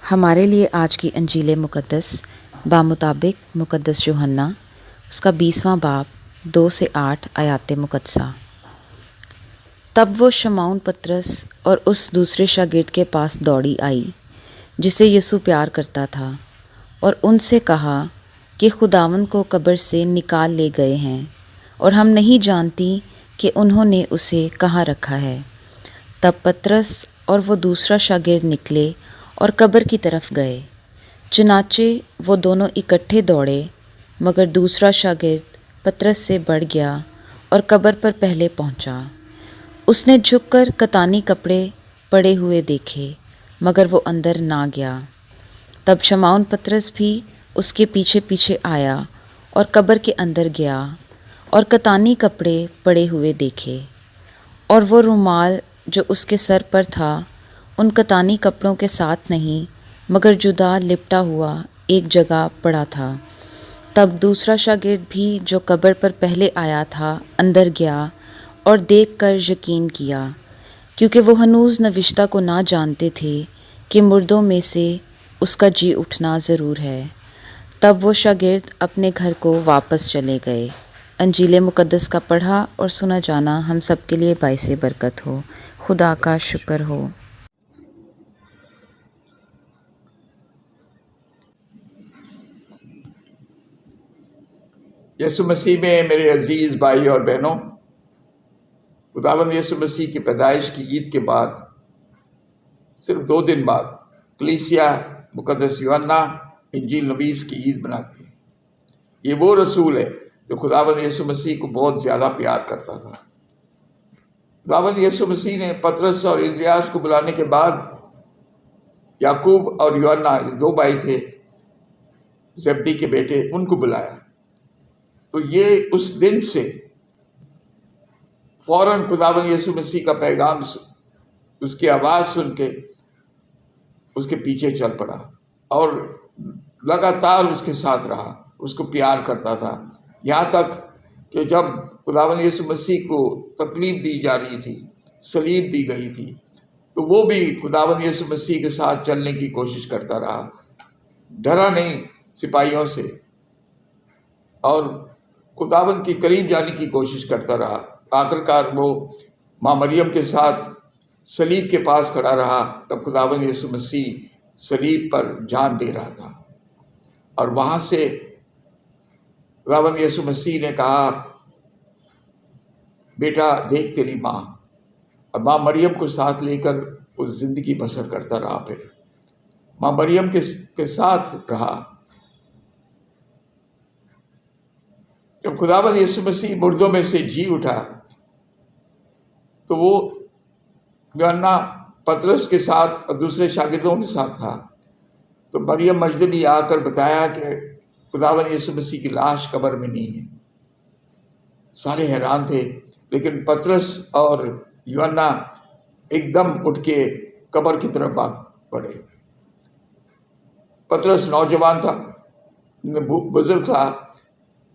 ہمارے لیے آج کی انجیل مقدس بامطابق مقدس یوحنا اس کا 20واں باب 2 سے 8 آیات مقدسہ۔ تب وہ شمعون پطرس اور اس دوسرے شاگرد کے پاس دوڑی آئی جسے یسوع پیار کرتا تھا، اور ان سے کہا کہ خداوند کو قبر سے نکال لے گئے ہیں، اور ہم نہیں جانتی کہ انہوں نے اسے کہاں رکھا ہے۔ تب پطرس اور وہ دوسرا شاگرد نکلے اور قبر کی طرف گئے۔ چنانچہ وہ دونوں اکٹھے دوڑے، مگر دوسرا شاگرد پطرس سے بڑھ گیا اور قبر پر پہلے پہنچا۔ اس نے جھک کر کتانی کپڑے پڑے ہوئے دیکھے، مگر وہ اندر نہ گیا۔ تب شمعون پطرس بھی اس کے پیچھے پیچھے آیا اور قبر کے اندر گیا اور کتانی کپڑے پڑے ہوئے دیکھے، اور وہ رومال جو اس کے سر پر تھا ان کتانی کپڑوں کے ساتھ نہیں، مگر جدا لپٹا ہوا ایک جگہ پڑا تھا۔ تب دوسرا شاگرد بھی جو قبر پر پہلے آیا تھا اندر گیا اور دیکھ کر یقین کیا، کیونکہ وہ ہنوز نوشتہ کو نہ جانتے تھے کہ مردوں میں سے اس کا جی اٹھنا ضرور ہے۔ تب وہ شاگرد اپنے گھر کو واپس چلے گئے۔ انجیل مقدس کا پڑھا اور سنا جانا ہم سب کے لیے باعث برکت ہو۔ خدا کا شکر ہو۔ یسوع مسیح میں میرے عزیز بھائی اور بہنوں، خداوند یسوع مسیح کی پیدائش کی عید کے بعد صرف 2 دن بعد کلیسیا مقدس یوحنا انجیل نویس کی عید مناتی ہے۔ یہ وہ رسول ہے جو خداوند یسوع مسیح کو بہت زیادہ پیار کرتا تھا۔ خداوند یسوع مسیح نے پطرس اور اندریاس کو بلانے کے بعد یعقوب اور یوحنا 2 بھائی تھے زبدی کے بیٹے، ان کو بلایا۔ تو یہ اس دن سے فوراً خداوند یسوع مسیح کا پیغام اس کی آواز سن کے اس کے پیچھے چل پڑا اور لگاتار اس کے ساتھ رہا، اس کو پیار کرتا تھا، یہاں تک کہ جب خداوند یسوع مسیح کو تکلیف دی جا رہی تھی، صلیب دی گئی تھی، تو وہ بھی خداوند یسوع مسیح کے ساتھ چلنے کی کوشش کرتا رہا، ڈرا نہیں سپاہیوں سے، اور خداوند کے قریب جانے کی کوشش کرتا رہا۔ آخرکار وہ ماں مریم کے ساتھ صلیب کے پاس کھڑا رہا، تب خداوند یسوع مسیح صلیب پر جان دے رہا تھا، اور وہاں سے خداوند یسوع مسیح نے کہا، بیٹا دیکھ تیری ماں، اور ماں مریم کو ساتھ لے کر وہ زندگی بسر کرتا رہا۔ پھر ماں مریم کے ساتھ رہا۔ جب خداوند یسوع مسیح مردوں میں سے جی اٹھا تو وہ یوحنا پطرس کے ساتھ اور دوسرے شاگردوں کے ساتھ تھا، تو مریم مجدلی آ کر بتایا کہ خداوند یسوع مسیح کی لاش قبر میں نہیں ہے۔ سارے حیران تھے، لیکن پطرس اور یوحنا ایک دم اٹھ کے قبر کی طرف بھاگ پڑے۔ پطرس نوجوان تھا، بزرگ تھا،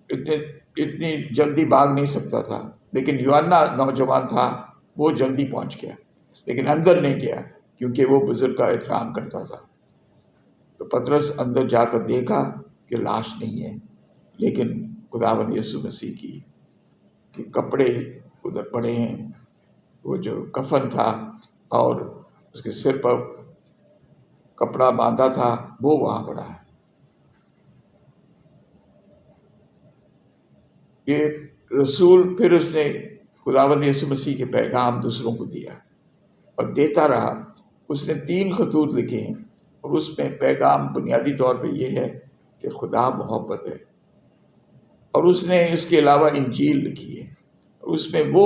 اتنی جلدی بھاگ نہیں سکتا تھا، لیکن یوحنا نوجوان تھا، وہ جلدی پہنچ گیا، لیکن اندر نہیں گیا کیونکہ وہ بزرگ کا احترام کرتا تھا۔ تو پطرس اندر جا کر دیکھا کہ لاش نہیں ہے، لیکن خداوند یسوع مسیح کی کہ کپڑے ادھر پڑے ہیں، وہ جو کفن تھا اور اس کے سر پر کپڑا باندھا تھا وہ وہاں پڑا ہے۔ یہ رسول پھر اس نے خداوند یسوع مسیح کے پیغام دوسروں کو دیا اور دیتا رہا۔ اس نے 3 خطوط لکھے ہیں، اور اس میں پیغام بنیادی طور پہ یہ ہے کہ خدا محبت ہے، اور اس نے اس کے علاوہ انجیل لکھی ہے، اور اس میں وہ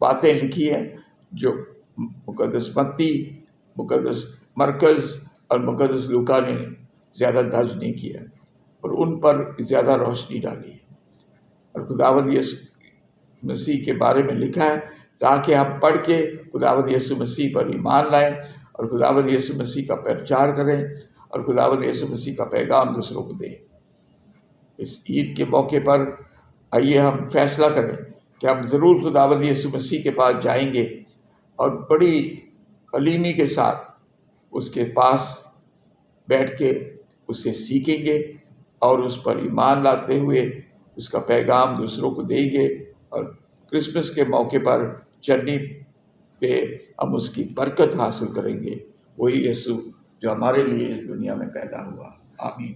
باتیں لکھی ہیں جو مقدس متی، مقدس مرکز اور مقدس لوکا نے زیادہ درج نہیں کیا، اور ان پر زیادہ روشنی ڈالی ہے، اور خداوند یسوع مسیح کے بارے میں لکھا ہے تاکہ ہم پڑھ کے خداوند یسوع مسیح پر ایمان لائیں اور خداوند یسوع مسیح کا پرچار کریں اور خداوند یسوع مسیح کا پیغام دوسروں کو دیں۔ اس عید کے موقع پر آئیے ہم فیصلہ کریں کہ ہم ضرور خداوند یسوع مسیح کے پاس جائیں گے اور بڑی حلیمی کے ساتھ اس کے پاس بیٹھ کے اس سے سیکھیں گے اور اس پر ایمان لاتے ہوئے اس کا پیغام دوسروں کو دیں گے، اور کرسمس کے موقع پر چٹنی پہ ہم اس کی برکت حاصل کریں گے، وہی یسوع جو ہمارے لیے اس دنیا میں پیدا ہوا۔ آمین۔